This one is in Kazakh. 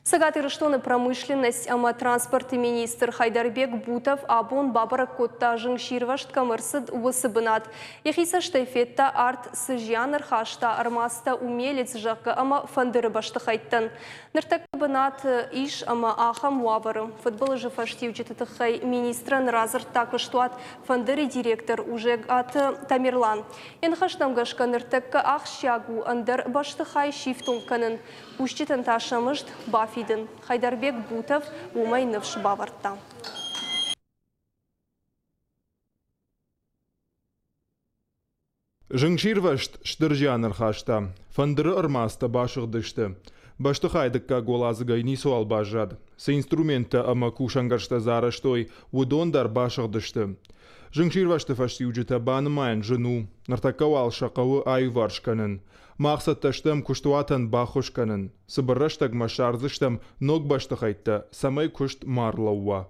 Сагатырыштоны промышленность, ама транспорт министр Хайдарбек Бутов абон бабарак котта жыңширвашт камырсыд уысыбынат. Ехиса штайфетта арт сыжяныр хашта армаста умелец жақы ама фандыры башты хайттан. Ныртак бынат иш ама ахам уавары. Футболы же фаштивчетытықай министран разыр такыштуат фандыры директор уже ат Тамерлан. Енхаштамгашка ныртакка ах шагу андар башты хай шифтунканын. Пуштитан ташамышт Бафиден. Хайдарбек Бутов умайнывш баварта. Жыңширвашт штыржаныр хашта. Фандыры ырмаста башығдышты. Башты хайдыкка голазыгайни суал бажад. Се инструмента ама кушангаршта зараштой удондар башығдышты. Жыңширвашты фаштиуджита банымайын жыну. Нартакавал шақауы айваршканын. Мақсатташтым куштуатан бахушканын. Сыбырраштаг машарзыштым ног башты хайтта. Самай кушт марлауа.